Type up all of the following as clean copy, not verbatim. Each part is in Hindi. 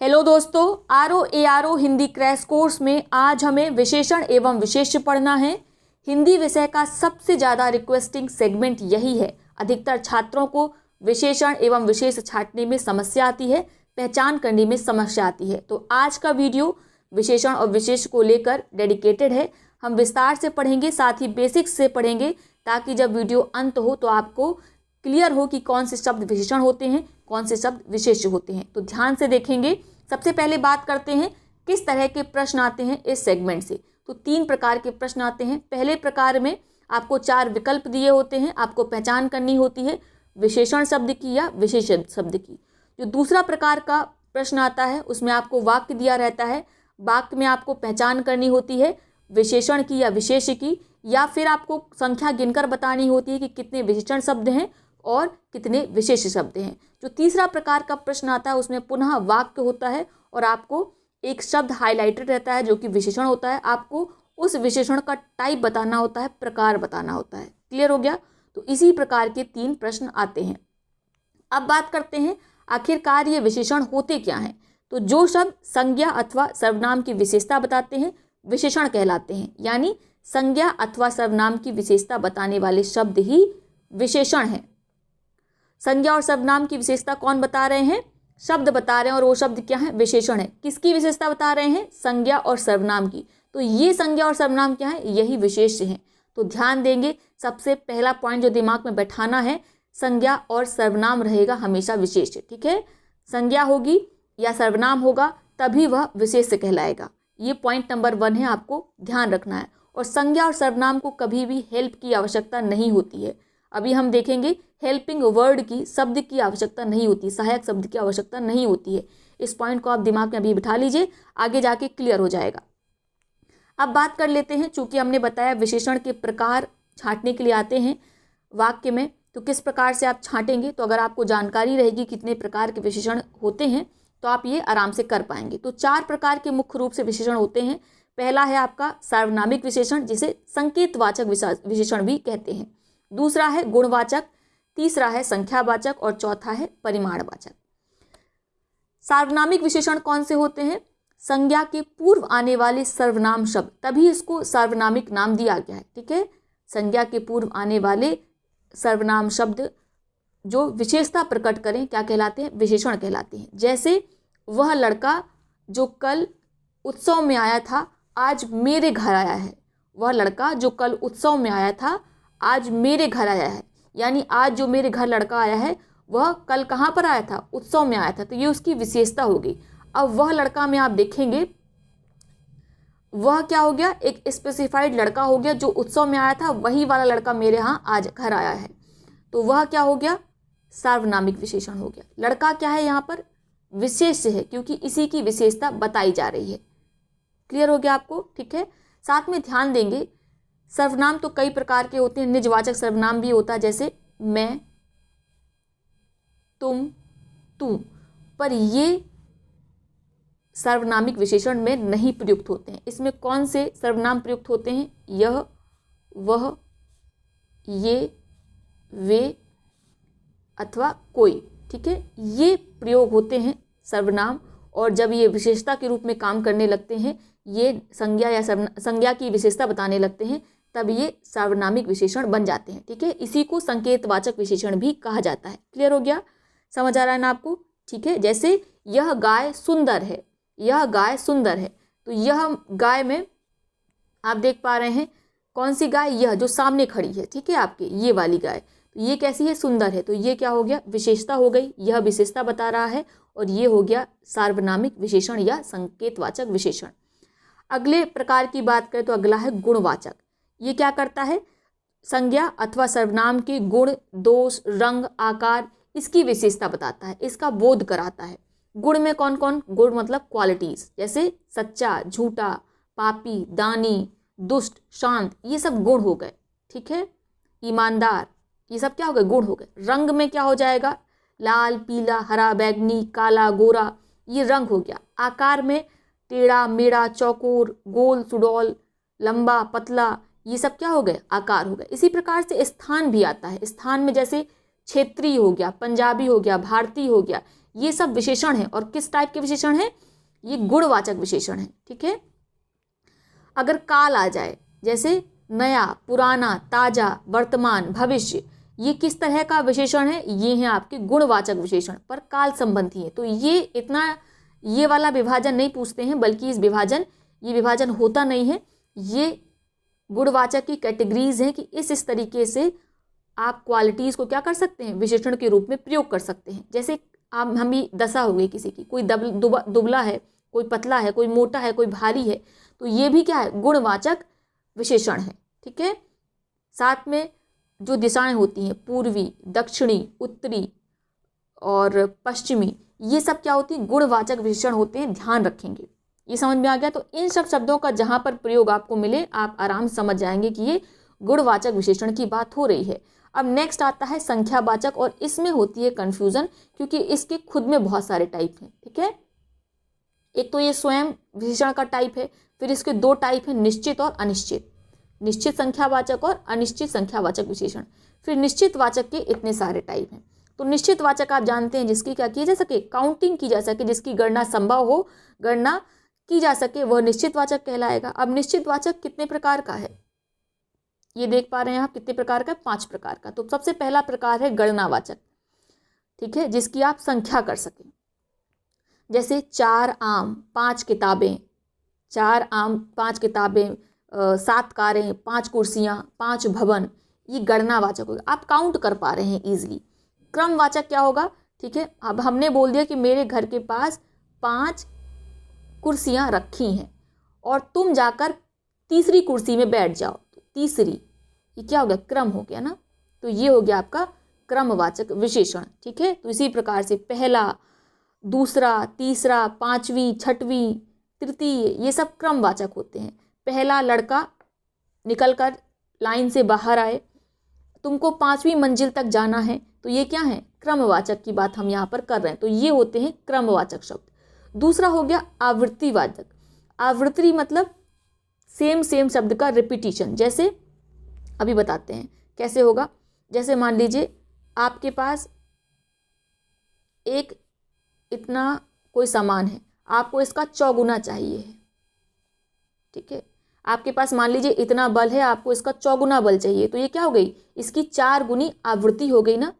हेलो दोस्तों, RO हिंदी क्रैश कोर्स में आज हमें विशेषण एवं विशेष्य पढ़ना है। हिंदी विषय का सबसे ज़्यादा रिक्वेस्टिंग सेगमेंट यही है। अधिकतर छात्रों को विशेषण एवं विशेष छांटने में समस्या आती है, पहचान करने में समस्या आती है। तो आज का वीडियो विशेषण और विशेष को लेकर डेडिकेटेड है। हम विस्तार से पढ़ेंगे, साथ ही बेसिक्स से पढ़ेंगे, ताकि जब वीडियो अंत हो तो आपको क्लियर हो कि कौन से शब्द विशेषण होते हैं, कौन से शब्द विशेष्य होते हैं। तो ध्यान से देखेंगे। सबसे पहले बात करते हैं किस तरह के प्रश्न आते हैं इस सेगमेंट से। तो 3 प्रकार के प्रश्न आते हैं। पहले प्रकार में आपको 4 विकल्प दिए होते हैं, आपको पहचान करनी होती है विशेषण शब्द की या विशेष शब्द की। जो दूसरा प्रकार का प्रश्न आता है उसमें आपको वाक्य दिया रहता है, वाक्य में आपको पहचान करनी होती है विशेषण की या विशेष की, या फिर आपको संख्या गिनकर बतानी होती है कि कितने विशेषण शब्द हैं और कितने विशेष शब्द हैं। जो तीसरा प्रकार का प्रश्न आता है उसमें पुनः वाक्य होता है और आपको एक शब्द हाईलाइटेड रहता है जो कि विशेषण होता है। आपको उस विशेषण का टाइप बताना होता है, प्रकार बताना होता है। क्लियर हो गया? तो इसी प्रकार के 3 प्रश्न आते हैं। अब बात करते हैं आखिरकार ये विशेषण होते क्या हैं। तो जो शब्द संज्ञा अथवा सर्वनाम की विशेषता बताते हैं विशेषण कहलाते हैं, यानी संज्ञा अथवा सर्वनाम की विशेषता बताने वाले शब्द ही विशेषण हैं। संज्ञा और सर्वनाम की विशेषता कौन बता रहे हैं? शब्द बता रहे हैं, और वो शब्द क्या है? विशेषण है। किसकी विशेषता बता रहे हैं? संज्ञा और सर्वनाम की। तो ये संज्ञा और सर्वनाम क्या है? यही विशेष्य हैं। तो ध्यान देंगे, सबसे पहला पॉइंट जो दिमाग में बैठाना है, संज्ञा और सर्वनाम रहेगा हमेशा विशेष्य। ठीक है, संज्ञा होगी या सर्वनाम होगा तभी वह विशेष्य कहलाएगा। ये पॉइंट नंबर 1 है, आपको ध्यान रखना है। और संज्ञा और सर्वनाम को कभी भी हेल्प की आवश्यकता नहीं होती है। अभी हम देखेंगे हेल्पिंग वर्ड की, शब्द की आवश्यकता नहीं होती, सहायक शब्द की आवश्यकता नहीं होती है। इस पॉइंट को आप दिमाग में अभी बिठा लीजिए, आगे जाके क्लियर हो जाएगा। अब बात कर लेते हैं, चूंकि हमने बताया विशेषण के प्रकार छांटने के लिए आते हैं वाक्य में, तो किस प्रकार से आप छांटेंगे। तो अगर आपको जानकारी रहेगी कितने प्रकार के विशेषण होते हैं तो आप ये आराम से कर पाएंगे। तो 4 प्रकार के मुख्य रूप से विशेषण होते हैं। पहला है आपका सार्वनामिक विशेषण, जिसे संकेतवाचक विशेषण भी कहते हैं। दूसरा है गुणवाचक, तीसरा है संख्यावाचक और चौथा है परिमाणवाचक। सार्वनामिक विशेषण कौन से होते हैं? संज्ञा के पूर्व आने वाले सर्वनाम शब्द, तभी इसको सार्वनामिक नाम दिया गया है। ठीक है, संज्ञा के पूर्व आने वाले सर्वनाम शब्द जो विशेषता प्रकट करें क्या कहलाते हैं? विशेषण कहलाते हैं। जैसे वह लड़का जो कल उत्सव में आया था आज मेरे घर आया है। वह लड़का जो कल उत्सव में आया था आज मेरे घर आया है, यानी आज जो मेरे घर लड़का आया है वह कल कहाँ पर आया था? उत्सव में आया था। तो ये उसकी विशेषता होगी। अब वह लड़का में आप देखेंगे वह क्या हो गया? एक स्पेसिफाइड लड़का हो गया जो उत्सव में आया था, वही वाला लड़का मेरे यहाँ आज घर आया है। तो वह क्या हो गया? सार्वनामिक विशेषण हो गया। लड़का क्या है यहाँ पर? विशेष्य है, क्योंकि इसी की विशेषता बताई जा रही है। क्लियर हो गया आपको? ठीक है, साथ में ध्यान देंगे सर्वनाम तो कई प्रकार के होते हैं। निजवाचक सर्वनाम भी होता है, जैसे मैं, तुम, तू, पर ये सर्वनामिक विशेषण में नहीं प्रयुक्त होते हैं। इसमें कौन से सर्वनाम प्रयुक्त होते हैं? यह, वह, ये, वे अथवा कोई। ठीक है, ये प्रयोग होते हैं सर्वनाम, और जब ये विशेषता के रूप में काम करने लगते हैं, ये संज्ञा या संज्ञा की विशेषता बताने लगते हैं, तब ये सार्वनामिक विशेषण बन जाते हैं। ठीक है, इसी को संकेतवाचक विशेषण भी कहा जाता है। क्लियर हो गया? समझ आ रहा है ना आपको? ठीक है, जैसे यह गाय सुंदर है, यह गाय सुंदर है। तो यह गाय में आप देख पा रहे हैं कौन सी गाय? यह जो सामने खड़ी है। ठीक है, आपके ये वाली गाय, तो ये कैसी है? सुंदर है। तो ये क्या हो गया? विशेषता हो गई। यह विशेषता बता रहा है और ये हो गया सार्वनामिक विशेषण या संकेतवाचक विशेषण। अगले प्रकार की बात करें तो अगला है गुणवाचक। ये क्या करता है? संज्ञा अथवा सर्वनाम के गुण, दोष, रंग, आकार, इसकी विशेषता बताता है, इसका बोध कराता है। गुण में कौन कौन? गुण मतलब क्वालिटीज, जैसे सच्चा, झूठा, पापी, दानी, दुष्ट, शांत, ये सब गुण हो गए। ठीक है, ईमानदार, ये सब क्या हो गए? गुण हो गए। रंग में क्या हो जाएगा? लाल, पीला, हरा, बैगनी, काला, गोरा, ये रंग हो गया। आकार में टेढ़ा, मेढ़ा, चौकोर, गोल, सुडौल, लंबा, पतला, ये सब क्या हो गए? आकार हो गए। इसी प्रकार से स्थान भी आता है। स्थान में जैसे क्षेत्रीय हो गया, पंजाबी हो गया, भारतीय हो गया, ये सब विशेषण है। और किस टाइप के विशेषण है? ये गुणवाचक विशेषण है। ठीक है। अगर काल आ जाए, जैसे नया, पुराना, ताजा, वर्तमान, भविष्य, ये किस तरह का विशेषण है? ये है आपके गुणवाचक विशेषण, पर काल संबंधी है। तो ये इतना ये वाला विभाजन नहीं पूछते हैं, बल्कि ये विभाजन होता नहीं है। ये गुणवाचक की कैटेगरीज हैं कि इस तरीके से आप क्वालिटीज़ को क्या कर सकते हैं? विशेषण के रूप में प्रयोग कर सकते हैं। जैसे आप हम भी दशा हो गई किसी की, कोई दुबला है, कोई पतला है, कोई मोटा है, कोई भारी है, तो ये भी क्या है? गुणवाचक विशेषण है। ठीक है। साथ में जो दिशाएं होती हैं, पूर्वी, दक्षिणी, उत्तरी और पश्चिमी, ये सब क्या होती हैं? गुणवाचक विशेषण होते हैं। ध्यान रखेंगे। ये समझ में आ गया? तो इन सब शब्दों का जहां पर प्रयोग आपको मिले, आप आराम से समझ जाएंगे कि ये गुणवाचक विशेषण की बात हो रही है। अब नेक्स्ट आता है संख्यावाचक, और इसमें होती है कंफ्यूजन, क्योंकि इसके खुद में बहुत सारे टाइप हैं। ठीक है। एक तो ये स्वयं विशेषण का टाइप है, फिर इसके दो टाइप हैं, निश्चित और अनिश्चित। निश्चित संख्यावाचक और अनिश्चित संख्यावाचक विशेषण। फिर निश्चित वाचक के इतने सारे टाइप हैं। तो निश्चित वाचक आप जानते हैं, जिसकी क्या की जा सके? काउंटिंग की जा सके, जिसकी गणना संभव हो, गणना की जा सके, वह निश्चित वाचक कहलाएगा। अब निश्चित वाचक कितने प्रकार का है? ये देख पा रहे हैं आप कितने प्रकार का? 5 प्रकार का। तो सबसे पहला प्रकार है गणनावाचक। ठीक है। जिसकी आप संख्या कर सकें, जैसे 4 आम, 5 किताबें, 4 आम, 5 किताबें, 7 कारें, 5 कुर्सियां, 5 भवन, ये गणनावाचक होगा। आप काउंट कर पा रहे हैं इजीली। क्रमवाचक क्या होगा? ठीक है। अब हमने बोल दिया कि मेरे घर के पास 5 कुर्सियां रखी हैं और तुम जाकर तीसरी कुर्सी में बैठ जाओ। तो तीसरी, ये क्या हो गया? क्रम हो गया ना। तो ये हो गया आपका क्रमवाचक विशेषण। ठीक है। तो इसी प्रकार से पहला, दूसरा, तीसरा, पांचवी, छठवीं, तृतीय, ये सब क्रमवाचक होते हैं। पहला लड़का निकलकर लाइन से बाहर आए, तुमको 5वीं मंजिल तक जाना है, तो ये क्या है? क्रमवाचक की बात हम यहाँ पर कर रहे हैं। तो ये होते हैं क्रमवाचक शब्द। दूसरा हो गया आवृत्तिवाचक। आवृत्ति मतलब सेम शब्द का रिपीटिशन। जैसे अभी बताते हैं कैसे होगा। जैसे मान लीजिए आपके पास एक इतना कोई सामान है, आपको इसका चौगुना चाहिए है। ठीक है। आपके पास मान लीजिए इतना बल है, आपको इसका चौगुना बल चाहिए, तो ये क्या हो गई? इसकी 4 गुनी आवृत्ति हो गई ना।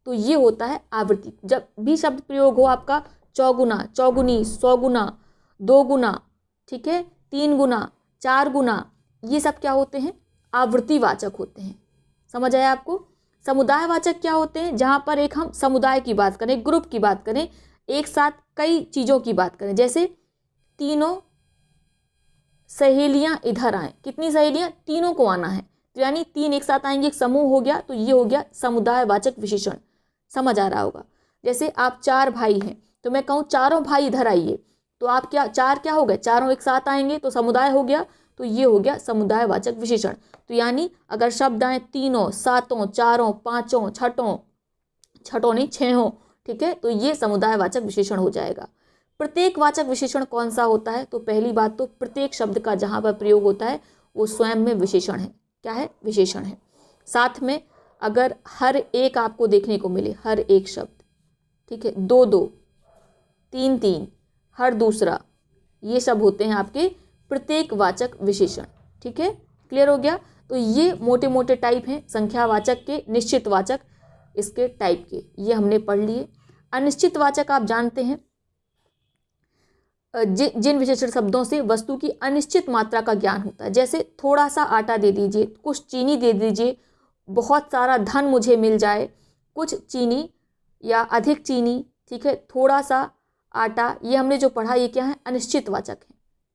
तो ये होता है आवृत्ति। जब भी शब्द प्रयोग हो आपका चौगुना, चौगुनी, 100 गुना, 2 गुना, ठीक है, 3 गुना, 4 गुना, ये सब क्या होते हैं? आवृत्तिवाचक होते हैं। समझ आया आपको? समुदायवाचक क्या होते हैं? जहां पर एक हम समुदाय की बात करें, ग्रुप की बात करें, एक साथ कई चीज़ों की बात करें। जैसे तीनों सहेलियां इधर आए। कितनी सहेलियां? तीनों को आना है, तो यानी 3 एक साथ आएंगे, एक समूह हो गया। तो ये हो गया समुदायवाचक विशेषण। समझ आ रहा होगा। जैसे आप 4 भाई हैं, तो मैं कहूँ चारों भाई इधर आइए, तो आप क्या 4 क्या हो गए? चारों एक साथ आएंगे तो समुदाय हो गया। तो ये हो गया समुदायवाचक विशेषण। तो यानी अगर शब्द आए तीनों, सातों, चारों, पाँचों, छठों नहीं, 6, ठीक है, तो ये समुदायवाचक विशेषण हो जाएगा। प्रत्येक वाचक विशेषण कौन सा होता है? तो पहली बात तो प्रत्येक शब्द का जहाँ पर प्रयोग होता है वो स्वयं में विशेषण है। क्या है? विशेषण है। साथ में अगर हर एक आपको देखने को मिले, हर एक शब्द, ठीक है, 2, 3, हर दूसरा, ये सब होते हैं आपके प्रत्येक वाचक विशेषण। ठीक है। क्लियर हो गया? तो ये मोटे मोटे टाइप हैं संख्यावाचक के, निश्चित वाचक इसके टाइप के, ये हमने पढ़ लिए। अनिश्चित वाचक आप जानते हैं, जिन विशेषण शब्दों से वस्तु की अनिश्चित मात्रा का ज्ञान होता है। जैसे थोड़ा सा आटा दे दीजिए, कुछ चीनी दे दीजिए, बहुत सारा धन मुझे मिल जाए, कुछ चीनी या अधिक चीनी, ठीक है, थोड़ा सा आटा, ये हमने जो पढ़ा ये क्या है? अनिश्चित वाचक है।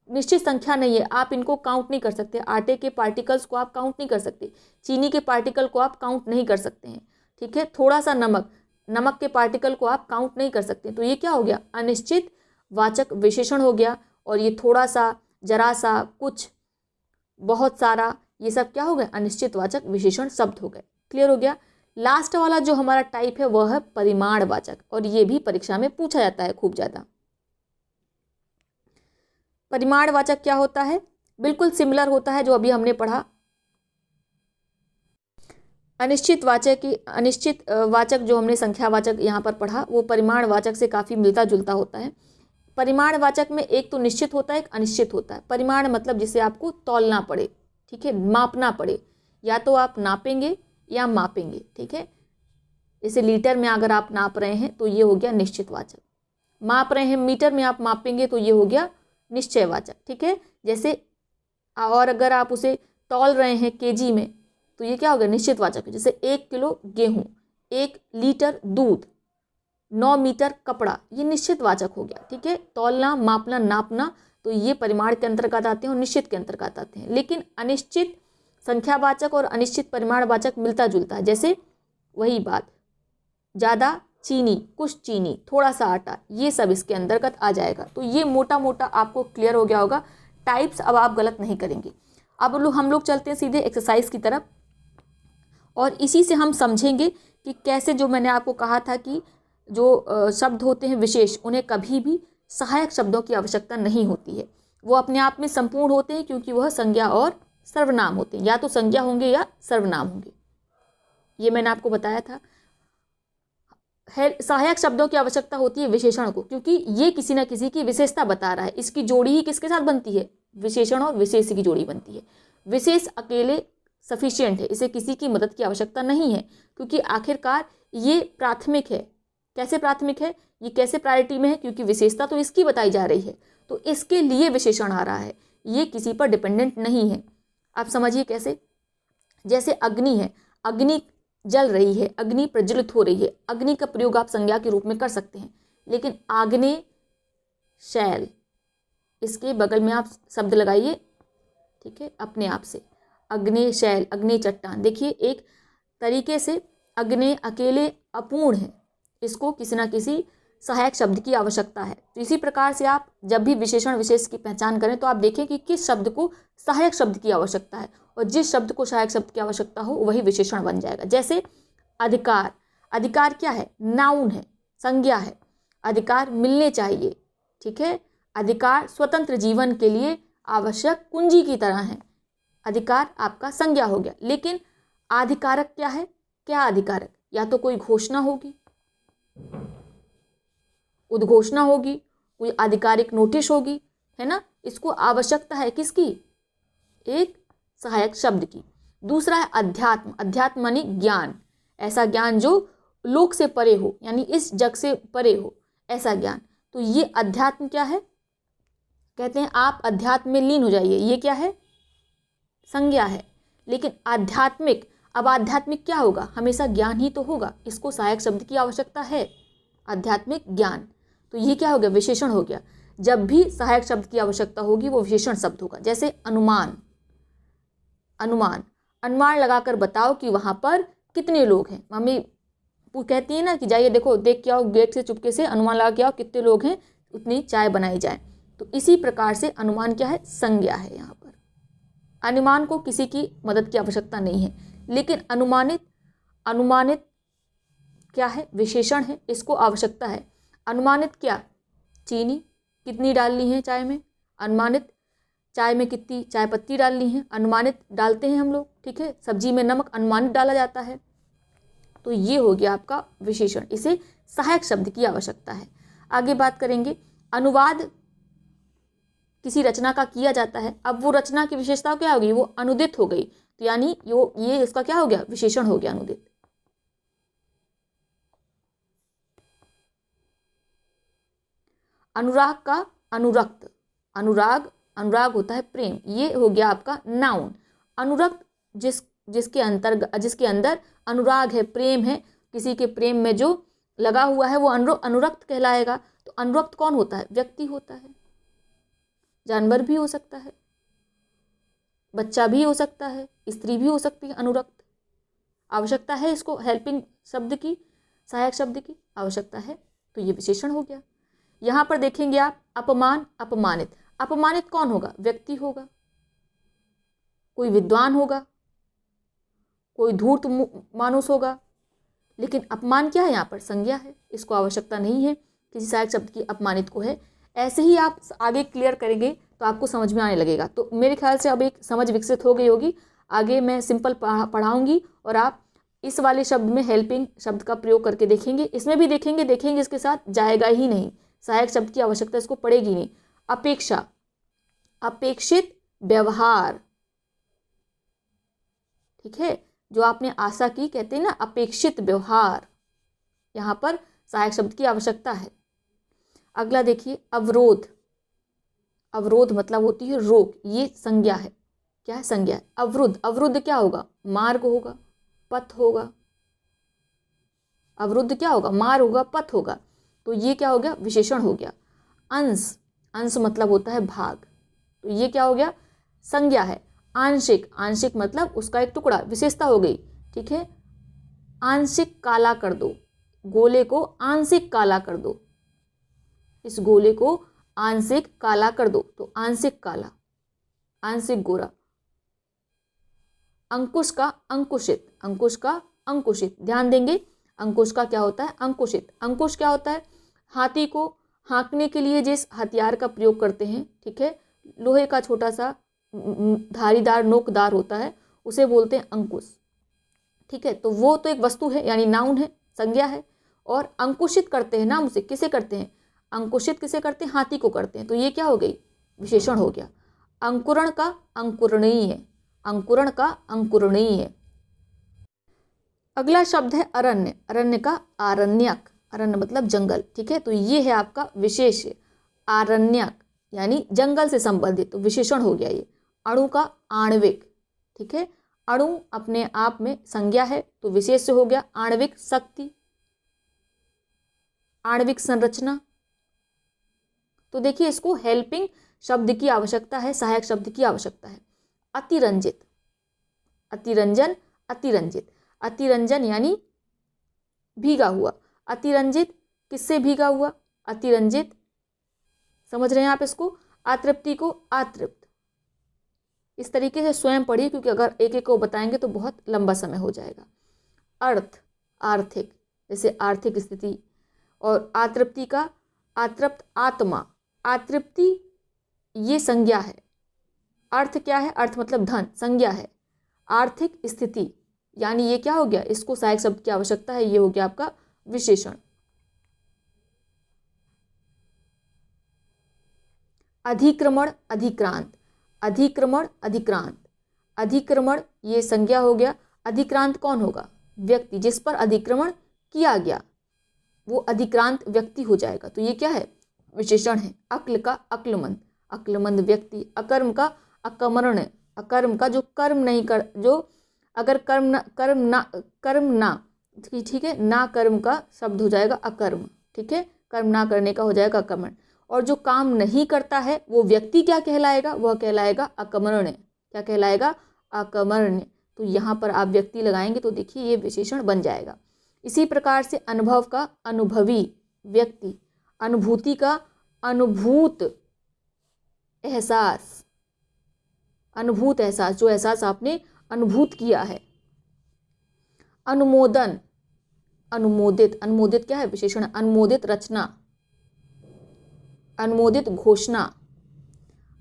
निश्चित संख्या नहीं है, आप इनको काउंट नहीं कर सकते। आटे के पार्टिकल्स को आप काउंट नहीं कर सकते, चीनी के पार्टिकल को आप काउंट नहीं कर सकते हैं। ठीक है। थोड़ा सा नमक के पार्टिकल को आप काउंट नहीं कर सकते। तो ये क्या हो गया? अनिश्चित वाचक विशेषण हो गया। और ये थोड़ा सा, जरा सा, कुछ, बहुत सारा, ये सब क्या हो गए? अनिश्चित वाचक विशेषण शब्द हो गए। क्लियर हो गया? लास्ट वाला जो हमारा टाइप है वह है परिमाणवाचक, और ये भी परीक्षा में पूछा जाता है खूब ज़्यादा। परिमाणवाचक क्या होता है? बिल्कुल सिमिलर होता है जो अभी हमने पढ़ा। अनिश्चित वाचक जो हमने संख्यावाचक यहाँ पर पढ़ा वो परिमाणवाचक से काफ़ी मिलता जुलता होता है। परिमाणवाचक में एक तो निश्चित होता है, एक अनिश्चित होता है। परिमाण मतलब जिसे आपको तौलना पड़े, ठीक है, मापना पड़े, या तो आप नापेंगे या मापेंगे, ठीक है। जैसे लीटर में अगर आप नाप रहे हैं तो ये हो गया निश्चितवाचक, माप रहे हैं मीटर में आप मापेंगे तो ये हो गया निश्चयवाचक, ठीक है। जैसे और अगर आप उसे तौल रहे हैं केजी में तो ये क्या हो गया निश्चितवाचक। जैसे 1 किलो गेहूँ, 1 लीटर दूध, 9 मीटर कपड़ा, ये निश्चितवाचक हो गया, ठीक है। तौलना, मापना, नापना तो ये परिमाण के अंतर्गत आते हैं और निश्चित के अंतर्गत आते हैं। लेकिन अनिश्चित संख्यावाचक और अनिश्चित परिमाणवाचक मिलता जुलता है। जैसे वही बात, ज़्यादा चीनी, कुछ चीनी, थोड़ा सा आटा, ये सब इसके अंतर्गत आ जाएगा। तो ये मोटा मोटा आपको क्लियर हो गया होगा। टाइप्स अब आप गलत नहीं करेंगे। अब हम लोग चलते हैं सीधे एक्सरसाइज की तरफ, और इसी से हम समझेंगे कि कैसे, जो मैंने आपको कहा था कि जो शब्द होते हैं विशेष, उन्हें कभी भी सहायक शब्दों की आवश्यकता नहीं होती है। वो अपने आप में संपूर्ण होते हैं क्योंकि वह संज्ञा और सर्वनाम होते हैं, या तो संज्ञा होंगे या सर्वनाम होंगे। ये मैंने आपको बताया था। सहायक शब्दों की आवश्यकता होती है विशेषण को, क्योंकि ये किसी न किसी की विशेषता बता रहा है। इसकी जोड़ी ही किसके साथ बनती है, विशेषण और विशेष की जोड़ी बनती है। विशेष अकेले सफिशिएंट है, इसे किसी की मदद की आवश्यकता नहीं है, क्योंकि आखिरकार ये प्राथमिक है। कैसे प्राथमिक है, ये कैसे प्रायोरिटी में है, क्योंकि विशेषता तो इसकी बताई जा रही है, तो इसके लिए विशेषण आ रहा है, ये किसी पर डिपेंडेंट नहीं है। आप समझिए कैसे। जैसे अग्नि है, अग्नि जल रही है, अग्नि प्रज्वलित हो रही है, अग्नि का प्रयोग आप संज्ञा के रूप में कर सकते हैं। लेकिन आग्नेय शैल, इसके बगल में आप शब्द लगाइए, ठीक है, अपने आप से। अग्नेय शैल, अग्नेय चट्टान, देखिए एक तरीके से अग्नेय अकेले अपूर्ण है, इसको किसी न किसी सहायक शब्द की आवश्यकता है। तो इसी प्रकार से आप जब भी विशेषण विशेष की पहचान करें तो आप देखें कि किस शब्द को सहायक शब्द की आवश्यकता है, और जिस शब्द को सहायक शब्द की आवश्यकता हो वही विशेषण बन जाएगा। जैसे अधिकार, अधिकार क्या है, नाउन है, संज्ञा है। अधिकार मिलने चाहिए, ठीक है। अधिकार स्वतंत्र जीवन के लिए आवश्यक कुंजी की तरह है। अधिकार आपका संज्ञा हो गया। लेकिन आधिकारक क्या है, क्या अधिकारक, या तो कोई घोषणा होगी, उद्घोषणा होगी, कोई आधिकारिक नोटिस होगी, है ना। इसको आवश्यकता है किसकी, एक सहायक शब्द की। दूसरा है अध्यात्म, अध्यात्म मानी ज्ञान, ऐसा ज्ञान जो लोक से परे हो, यानी इस जग से परे हो, ऐसा ज्ञान। तो ये अध्यात्म क्या है, कहते हैं आप अध्यात्म में लीन हो जाइए, ये क्या है, संज्ञा है। लेकिन आध्यात्मिक, अब आध्यात्मिक क्या होगा, हमेशा ज्ञान ही तो होगा, इसको सहायक शब्द की आवश्यकता है, आध्यात्मिक ज्ञान। तो ये क्या हो गया, विशेषण हो गया। जब भी सहायक शब्द की आवश्यकता होगी वो विशेषण शब्द होगा। जैसे अनुमान, अनुमान, अनुमान लगाकर बताओ कि वहां पर कितने लोग हैं। मम्मी कहती है ना कि जाइए देखो, देख के आओ, गेट से चुपके से अनुमान लगा के आओ कितने लोग हैं, उतनी चाय बनाई जाए। तो इसी प्रकार से अनुमान क्या है, संज्ञा है। यहाँ पर अनुमान को किसी की मदद की आवश्यकता नहीं है। लेकिन अनुमानित, अनुमानित क्या है, विशेषण है, इसको आवश्यकता है। अनुमानित क्या, चीनी कितनी डालनी है चाय में, अनुमानित चाय में कितनी चाय पत्ती डालनी है, अनुमानित डालते हैं हम लोग, ठीक है। सब्जी में नमक अनुमानित डाला जाता है। तो ये हो गया आपका विशेषण, इसे सहायक शब्द की आवश्यकता है। आगे बात करेंगे, अनुवाद किसी रचना का किया जाता है। अब वो रचना की विशेषता क्या होगी, वो अनुदित हो गई, तो यानी ये इसका क्या हो गया, विशेषण हो गया, अनुदित। अनुराग का अनुरक्त, अनुराग, अनुराग होता है प्रेम, ये हो गया आपका नाउन। अनुरक्त जिसके अंदर अनुराग है, प्रेम है, किसी के प्रेम में जो लगा हुआ है वो अनुरक्त कहलाएगा। तो अनुरक्त कौन होता है, व्यक्ति होता है, जानवर भी हो सकता है, बच्चा भी हो सकता है, स्त्री भी हो सकती है। अनुरक्त आवश्यकता है, इसको हेल्पिंग शब्द की, सहायक शब्द की आवश्यकता है, तो ये विशेषण हो गया। यहाँ पर देखेंगे आप अपमान, अपमानित, अपमानित कौन होगा, व्यक्ति होगा, कोई विद्वान होगा, कोई धूर्त मानुष होगा। लेकिन अपमान क्या है, यहाँ पर संज्ञा है, इसको आवश्यकता नहीं है किसी सहायक शब्द की, अपमानित को है। ऐसे ही आप आगे क्लियर करेंगे तो आपको समझ में आने लगेगा। तो मेरे ख्याल से अब एक समझ विकसित हो गई होगी। आगे मैं सिंपल पढ़ाऊंगी और आप इस वाले शब्द में हेल्पिंग शब्द का प्रयोग करके देखेंगे, इसमें भी देखेंगे इसके साथ जाएगा ही नहीं, सहायक शब्द की आवश्यकता इसको पड़ेगी नहीं। अपेक्षा, अपेक्षित व्यवहार, ठीक है, जो आपने आशा की, कहते हैं ना अपेक्षित व्यवहार, यहाँ पर सहायक शब्द की आवश्यकता है। अगला देखिए अवरोध, अवरोध मतलब होती है रोक, ये संज्ञा है, क्या है, संज्ञा है। अवरुद्ध, अवरुद्ध क्या होगा, मार्ग होगा, पथ होगा। अवरुद्ध क्या होगा, मार्ग होगा, पथ होगा, तो ये क्या हो गया, विशेषण हो गया। अंश, अंश मतलब होता है भाग, तो ये क्या हो गया, संज्ञा है। आंशिक, आंशिक मतलब उसका एक टुकड़ा, विशेषता हो गई, ठीक है। आंशिक काला कर दो, गोले को आंशिक काला कर दो, इस गोले को आंशिक काला कर दो, तो आंशिक काला, आंशिक गोरा। अंकुश का अंकुशित, अंकुश का अंकुशित, ध्यान देंगे अंकुश का क्या होता है, अंकुशित। अंकुश क्या होता है, हाथी को हाँकने के लिए जिस हथियार का प्रयोग करते हैं, ठीक है, लोहे का छोटा सा धारीदार नोकदार होता है, उसे बोलते हैं अंकुश, ठीक है। तो वो तो एक वस्तु है, यानी नाउन है, संज्ञा है। और अंकुशित करते हैं नाम से, किसे करते हैं, अंकुशित किसे करते हैं, हाथी को करते हैं, तो ये क्या हो गई, विशेषण हो गया। अंकुरण का अंकुरणीय, अंकुरण का अंकुरणीय। अगला शब्द है अरण्य, अरण्य का आरण्यक, अरण्य मतलब जंगल, ठीक है, तो ये है आपका विशेष, आरण्यक यानी जंगल से संबंधित, तो विशेषण हो गया ये। अणु का आणविक, ठीक है, अणु अपने आप में संज्ञा है, तो विशेष से हो गया। आणविक शक्ति, आणविक संरचना, तो देखिए इसको हेल्पिंग शब्द की आवश्यकता है, सहायक शब्द की आवश्यकता है। अतिरंजित, अतिरंजन, अतिरंजित, अतिरंजन यानी भीगा हुआ, अतिरंजित किससे भीगा हुआ, अतिरंजित, समझ रहे हैं आप इसको, अतृप्ति को अतृप्त। इस तरीके से स्वयं पढ़िए, क्योंकि अगर एक एक को बताएंगे तो बहुत लंबा समय हो जाएगा। अर्थ, आर्थिक, जैसे आर्थिक स्थिति, और अतृप्ति का अतृप्त आत्मा, अतृप्ति ये संज्ञा है। अर्थ क्या है, अर्थ मतलब धन, संज्ञा है। आर्थिक स्थिति यानी ये क्या हो गया, इसको सहायक शब्द की आवश्यकता है, ये हो गया आपका विशेषण। अधिक्रमण, अधिक्रांत, अधिक्रमण, अधिक्रांत, अधिक्रमण ये संज्ञा हो गया। अधिक्रांत कौन होगा, व्यक्ति, जिस पर अधिक्रमण किया गया वो अधिक्रांत व्यक्ति हो जाएगा, तो ये क्या है, विशेषण है। अक्ल का अक्लमंद, अक्लमंद व्यक्ति। अकर्म का अकर्मण्य, अकर्म का जो कर्म नहीं कर, जो अगर कर्म ना, ठीक है, ना कर्म का शब्द हो जाएगा अकर्म, ठीक है, कर्म ना करने का हो जाएगा अकर्मण्य। और जो काम नहीं करता है वो व्यक्ति क्या कहलाएगा, वह कहलाएगा अकर्मण्य, क्या कहलाएगा, अकर्मण्य। तो यहाँ पर आप व्यक्ति लगाएंगे तो देखिए ये विशेषण बन जाएगा। इसी प्रकार से अनुभव का अनुभवी व्यक्ति, अनुभूति का अनुभूत एहसास, अनुभूत एहसास, जो एहसास आपने अनुभूत किया है। अनुमोदन, अनुमोदित, अनुमोदित क्या है, विशेषण, अनुमोदित रचना, अनुमोदित घोषणा।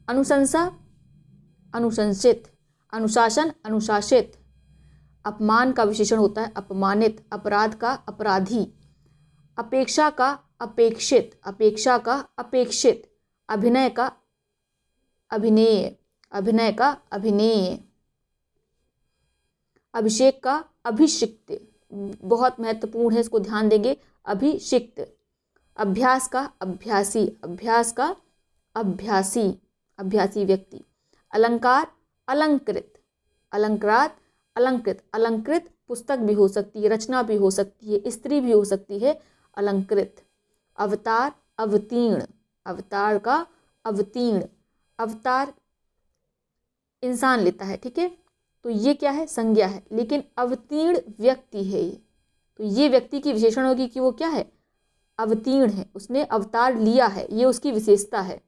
अनुशंसा, अनुशंसित, अनुशासन, अनुशासित। अपमान का विशेषण होता है अपमानित, अपराध का अपराधी। अपेक्षा का अपेक्षित, अपेक्षा का अपेक्षित। अभिनय का अभिनेय, अभिनय का अभिनेय। अभिषेक का अभिषिक्त, बहुत महत्वपूर्ण है, इसको ध्यान देंगे, अभिषिक्त। अभ्यास का अभ्यासी, अभ्यास का अभ्यासी, अभ्यासी व्यक्ति। अलंकार अलंकृत, अलंकृत, अलंकृत, अलंकृत पुस्तक भी हो सकती है, रचना भी हो सकती है, स्त्री भी हो सकती है, अलंकृत। अवतार अवतीर्ण, अवतार का अवतीर्ण, अवतार इंसान लेता है, ठीक है, तो ये क्या है, संज्ञा है, लेकिन अवतीर्ण व्यक्ति है ये, तो ये व्यक्ति की विशेषण होगी कि वो क्या है, अवतीर्ण है, उसने अवतार लिया है, ये उसकी विशेषता है।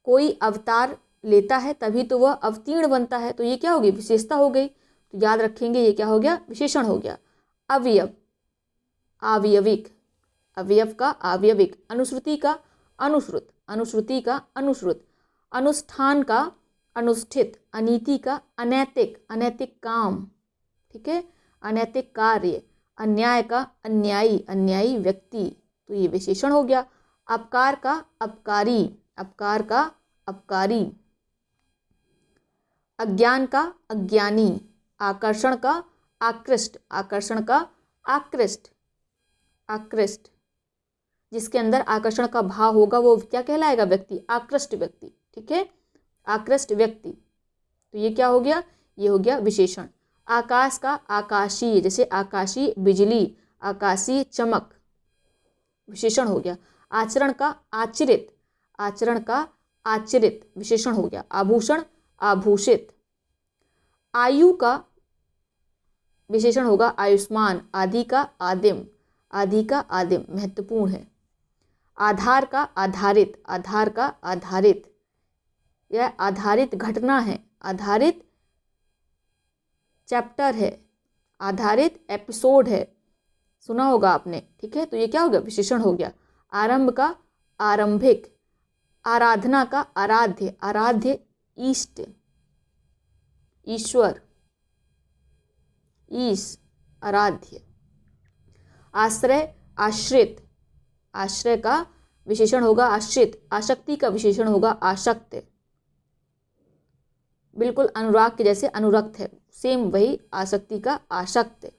कोई अवतार लेता है तभी तो वह अवतीर्ण बनता है, तो ये क्या होगी, विशेषता हो गई, तो याद रखेंगे ये क्या हो गया, विशेषण हो गया। अवयव आवयविक, अवयव का आवयविक। अनुश्रुति का अनुश्रुत, अनुश्रुति का अनुश्रुत। अनुष्ठान का अनुष्ठित, अनीति का अनैतिक, अनैतिक काम, ठीक है। अनैतिक कार्य, अन्याय का अन्यायी, अन्यायी व्यक्ति, तो ये विशेषण हो गया। अपकार का अपकारी, अपकार का अपकारी। अज्ञान का अज्ञानी, आकर्षण का आकृष्ट, आकर्षण का आकृष्ट, आकृष्ट। जिसके अंदर आकर्षण का भाव होगा वो क्या कहलाएगा? व्यक्ति, आकृष्ट व्यक्ति, ठीक है, आकृष्ट व्यक्ति। तो ये क्या हो गया? ये हो गया विशेषण। आकाश का आकाशीय, जैसे आकाशीय बिजली, आकाशीय चमक, विशेषण हो गया। आचरण का आचरित, आचरण का आचरित, विशेषण हो गया। आभूषण आभूषित। आयु का विशेषण होगा आयुष्मान। आदि का आदिम, आदि का आदिम, महत्वपूर्ण है। आधार का आधारित, आधार का आधारित, यह आधारित घटना है, आधारित चैप्टर है, आधारित एपिसोड है, सुना होगा आपने, ठीक है। तो ये क्या हो गया? विशेषण हो गया। आरंभ का आरंभिक। आराधना का आराध्य, आराध्य इष्ट, ईश्वर, ईश, आराध्य। आश्रय आश्रित, आश्रय का विशेषण होगा आश्रित। आसक्ति का विशेषण होगा आसक्त, बिल्कुल अनुराग के जैसे अनुरक्त है, सेम वही आसक्ति का आसक्त।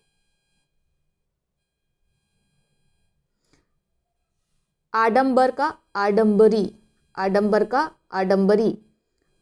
आडंबर का आडंबरी, आडंबर का आडंबरी।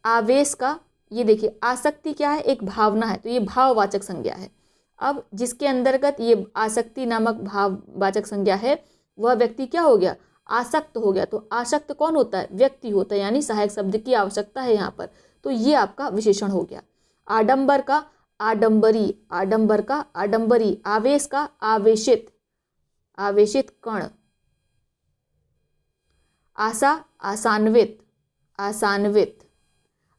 आवेश का, ये देखिए आसक्ति क्या है? एक भावना है, तो ये भाववाचक संज्ञा है। अब जिसके अंतर्गत ये आसक्ति नामक भाववाचक संज्ञा है वह व्यक्ति क्या हो गया? आसक्त हो गया। तो आसक्त कौन होता है? व्यक्ति होता है, यानी सहायक शब्द की आवश्यकता है यहाँ पर। तो ये आपका विशेषण हो गया। आडंबर का आडंबरी, आडंबर का आडंबरी। आवेश का आवेशित, आवेशित कण। आशा आसान्वित, आसान्वित।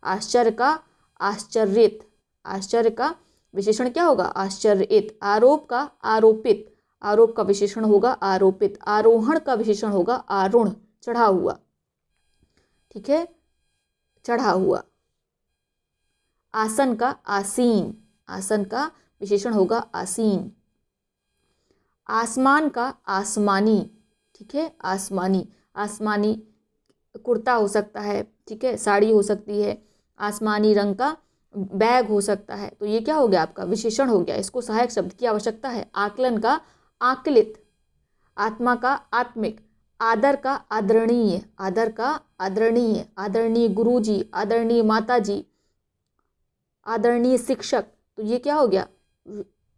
आश्चर्य का आश्चर्यित, आश्चर्य का विशेषण क्या होगा? आश्चर्यित। आरोप का आरोपित, आरोप का विशेषण होगा आरोपित। आरोहण का विशेषण होगा आरूढ़, चढ़ा हुआ, ठीक है, चढ़ा हुआ। आसन का आसीन, आसन का विशेषण होगा आसीन। आसमान का आसमानी, ठीक है, आसमानी। आसमानी कुर्ता हो सकता है, ठीक है, साड़ी हो सकती है। आसमानी रंग का बैग हो सकता है। तो ये क्या हो गया? आपका विशेषण हो गया। इसको सहायक शब्द की आवश्यकता है। आकलन का आकलित। आत्मा का आत्मिक। आदर का आदरणीय, आदर का आदरणीय। आदरणीय गुरुजी, आदरणीय माताजी, आदरणीय शिक्षक। तो ये क्या हो गया?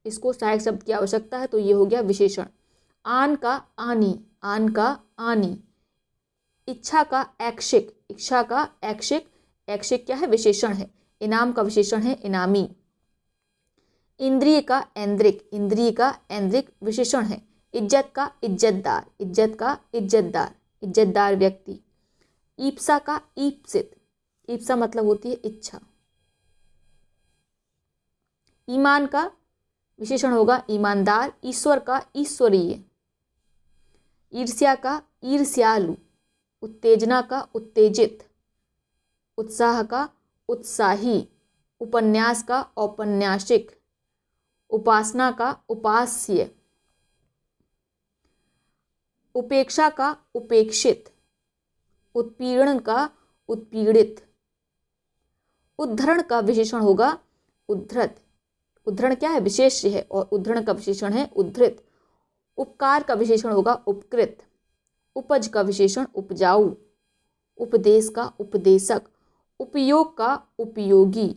इसको सहायक शब्द की आवश्यकता है, तो ये हो गया विशेषण। आन का आनी, आन का आनी। इच्छा का ऐच्छिक, इच्छा का ऐच्छिक। ऐच्छिक क्या है? विशेषण है। इनाम का विशेषण है इनामी। इंद्रिय का ऐन्द्रिक, इंद्रिय का ऐन्द्रिक विशेषण है। इज्जत का इज्जतदार, इज्जत का इज्जतदार, इज्जतदार व्यक्ति। ईप्सा का ईप्सित, ईप्सा मतलब होती है इच्छा। ईमान का विशेषण होगा ईमानदार। ईश्वर का ईश्वरीय। ईर्ष्या का ईर्ष्यालु। उत्तेजना का उत्तेजित। उत्साह का उत्साही। उपन्यास का औपन्यासिक। उपासना का उपास्य। उपेक्षा का उपेक्षित। उत्पीड़न का उत्पीड़ित। उद्धरण का विशेषण होगा उद्धृत। उद्धरण क्या है? विशेष्य है, और उद्धरण का विशेषण है उद्धृत। उपकार का विशेषण होगा उपकृत। उपज का विशेषण उपजाऊ। उपदेश का उपदेशक। उपयोग का उपयोगी।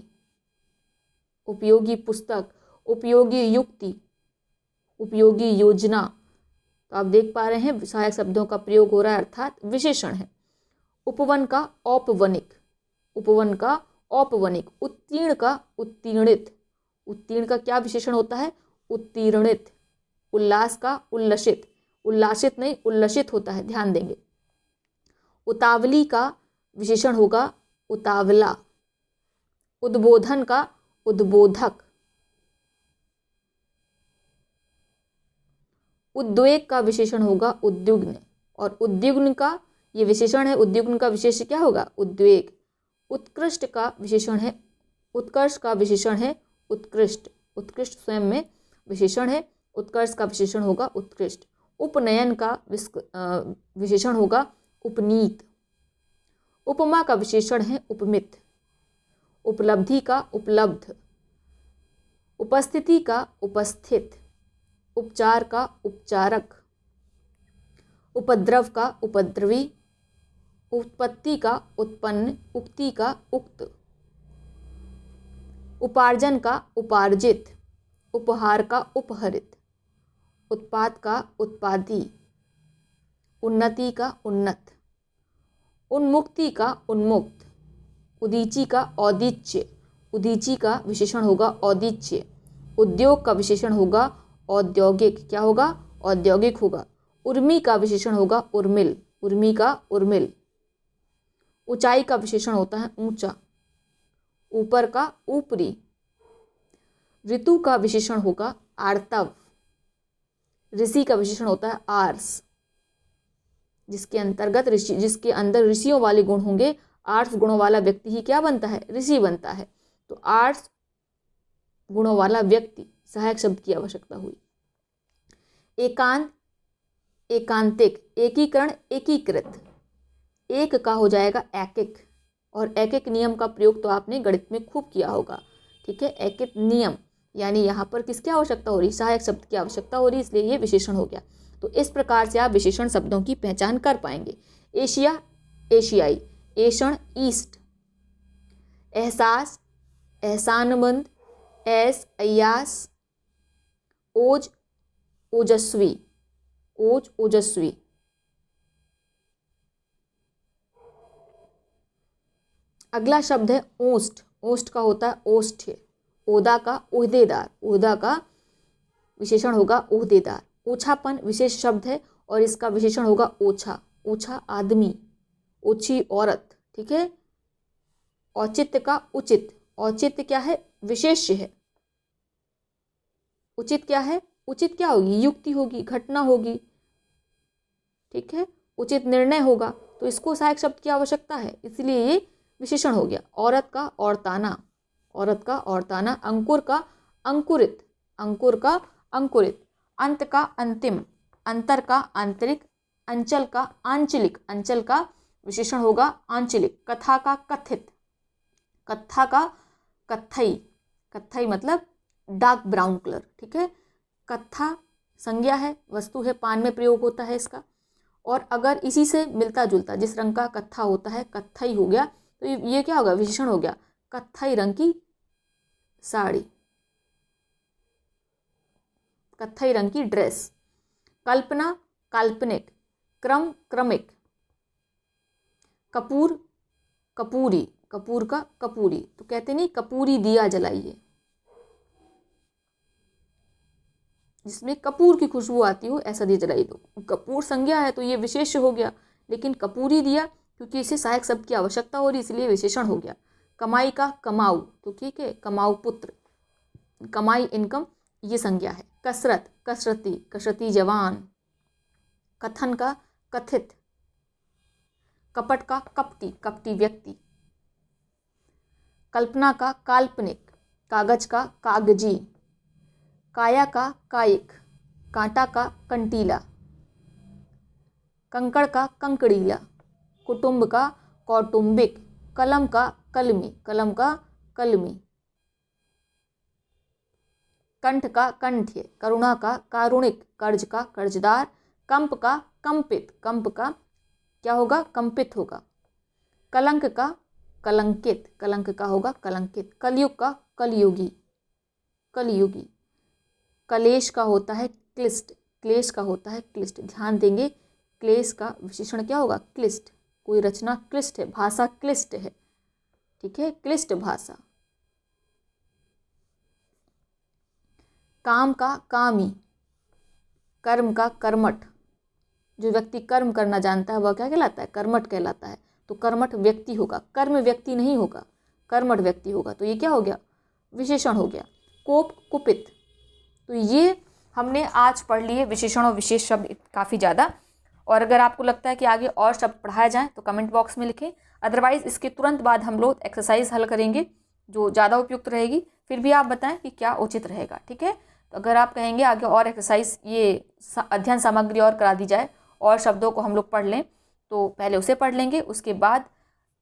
उपयोगी पुस्तक। उपयोगी युक्ति। उपयोगी योजना। तो आप देख पा रहे हैं सहायक शब्दों का प्रयोग हो रहा है, अर्थात विशेषण है। उपवन का औपवनिक। उपवन का औपवनिक। उत्तीर्ण का उत्तीर्णित। उत्तीर्ण का क्या विशेषण होता है? उत्तीर्णित। उल्लास का उल्लसित। उल्लासित नहीं, उल्लसित होता है, ध्यान देंगे। उतावली का विशेषण होगा उतावला। उद्बोधन का उद्बोधक। उद्वेग का विशेषण होगा उद्युग्न, और उद्युग्न का ये विशेषण है। उद्युग्न का विशेष क्या होगा? उद्वेग। उत्कृष्ट का विशेषण है, उत्कर्ष का विशेषण है उत्कृष्ट। उत्कृष्ट स्वयं में विशेषण है, उत्कर्ष का विशेषण होगा उत्कृष्ट। उपनयन का विशेषण होगा उपनीत। उपमा का विशेषण है उपमित। उपलब्धि का उपलब्ध। उपस्थिति का उपस्थित। उपचार का उपचारक। उपद्रव का उपद्रवी। उत्पत्ति का उत्पन्न। उक्ति का उक्त। उपार्जन का उपार्जित। उपहार का उपहरित। उत्पाद का उत्पादी। उन्नति का उन्नत। उन्मुक्ति का उन्मुक्त। उदीची का औदीच्य। उदीची का विशेषण होगा औदीच्य। उद्योग का विशेषण होगा औद्योगिक। क्या होगा? औद्योगिक होगा। उर्मी का विशेषण होगा उर्मिल। उर्मी का उर्मिल। ऊंचाई का विशेषण होता है ऊंचा। ऊपर का ऊपरी। ऋतु का विशेषण होगा आर्तव। ऋषि का विशेषण होता है आर्स, जिसके अंदर ऋषियों वाले गुण होंगे। आर्स गुणों वाला व्यक्ति ही क्या बनता है? ऋषि बनता है। तो आर्स गुणों वाला व्यक्ति, सहायक शब्द की आवश्यकता हुई। एकांत, एकांतिक। एकीकरण, एकीकृत। एक का हो जाएगा एकिक, और एकिक नियम का प्रयोग तो आपने गणित में खूब किया होगा। ठीक है, एकिक नियम, यानी यहाँ पर किसकी आवश्यकता हो रही? सहायक शब्द की आवश्यकता हो रही, इसलिए ये विशेषण हो गया। तो इस प्रकार से आप विशेषण शब्दों की पहचान कर पाएंगे। एशिया, एशियाई। ऐषण, ईस्ट। एहसास, एहसानमंद। ऐस, अय्यास। ओज, ओजस्वी। ओज, ओजस्वी। अगला शब्द है ओष्ठ। ओष्ठ का होता है ओष्ठ्य। ओहदा का ओहदेदार। ओहदा का विशेषण होगा ओहदेदार। ओछापन विशेष शब्द है और इसका विशेषण होगा ओछा। ओछा आदमी। ओछी औरत। ठीक है। औचित्य का उचित। औचित्य क्या है? विशेष्य है। उचित क्या है? उचित क्या होगी? युक्ति होगी, घटना होगी। ठीक है, उचित निर्णय होगा। तो इसको सहायक शब्द की आवश्यकता है, इसलिए ये विशेषण हो गया। औरत का औरताना। औरत का औरताना। अंकुर का अंकुरित। अंकुर का अंकुरित। अंत का अंतिम। अंतर का आंतरिक। अंचल का आंचलिक। अंचल का विशेषण होगा आंचलिक। कथा का कथित। कत्था का कत्थई। कत्थई मतलब डार्क ब्राउन कलर। ठीक है, कत्था संज्ञा है, वस्तु है, पान में प्रयोग होता है इसका। और अगर इसी से मिलता जुलता जिस रंग का कत्था होता है, कत्थई हो गया, तो ये क्या होगा? विशेषण हो गया। कत्थई रंग की साड़ी। कत्थई रंग की ड्रेस। कल्पना, काल्पनिक। क्रम, क्रमिक। कपूर, कपूरी। कपूर का कपूरी। तो कहते नहीं कपूरी दिया जलाइए, जिसमें कपूर की खुशबू आती हो ऐसा दिया जलाई दो। कपूर संज्ञा है तो ये विशेष हो गया, लेकिन कपूरी दिया क्योंकि इसे सहायक शब्द की आवश्यकता हो रही, इसलिए विशेषण हो गया। कमाई का कमाऊ। तो ठीक है, कमाऊ पुत्र। कमाई इनकम, ये संज्ञा है। कसरत, कसरती। कसरती जवान। कथन का कथित। कपट का कपटी। कपटी व्यक्ति। कल्पना का काल्पनिक। कागज का कागजी। काया का कायिक। कांटा का कंटीला। कंकड़ का कंकड़ीला। कुटुंब का कौटुंबिक। कलम का कलमी। कलम का कलमी। कंठ का कंठ्य। करुणा का कारुणिक। कर्ज का कर्जदार। कंप का कंपित। कंप का क्या होगा? कंपित होगा। कलंक का कलंकित। कलंक का होगा कलंकित। कलयुग का कलयुगी। कलयुगी। कलेश का होता है क्लिष्ट। क्लेश का होता है क्लिष्ट। ध्यान देंगे, क्लेश का विशेषण क्या होगा? क्लिष्ट। कोई रचना क्लिष्ट है, भाषा क्लिष्ट है। ठीक है, क्लिष्ट भाषा। काम का कामी। कर्म का कर्मठ। जो व्यक्ति कर्म करना जानता है वह क्या कहलाता है? कर्मठ कहलाता है। तो कर्मठ व्यक्ति होगा, कर्म व्यक्ति नहीं होगा, कर्मठ व्यक्ति होगा। तो ये क्या हो गया? विशेषण हो गया। कोप, कुपित। तो ये हमने आज पढ़ लिए विशेषण और विशेष शब्द काफ़ी ज़्यादा। और अगर आपको लगता है कि आगे और शब्द पढ़ाए जाएं तो कमेंट बॉक्स में लिखें। अदरवाइज़ इसके तुरंत बाद हम लोग एक्सरसाइज हल करेंगे जो ज़्यादा उपयुक्त रहेगी। फिर भी आप बताएं कि क्या उचित रहेगा। ठीक है, तो अगर आप कहेंगे आगे और एक्सरसाइज ये अध्ययन सामग्री और करा दी जाए और शब्दों को हम लोग पढ़ लें, तो पहले उसे पढ़ लेंगे, उसके बाद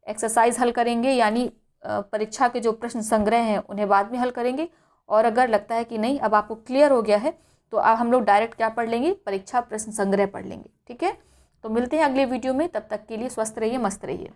एक्सरसाइज हल करेंगे, यानी परीक्षा के जो प्रश्न संग्रह हैं उन्हें बाद में हल करेंगे। और अगर लगता है कि नहीं अब आपको क्लियर हो गया है, तो अब हम लोग डायरेक्ट क्या पढ़ लेंगे, परीक्षा प्रश्न संग्रह पढ़ लेंगे। ठीक है, तो मिलते हैं अगले वीडियो में, तब तक के लिए स्वस्थ रहिए, मस्त रहिए।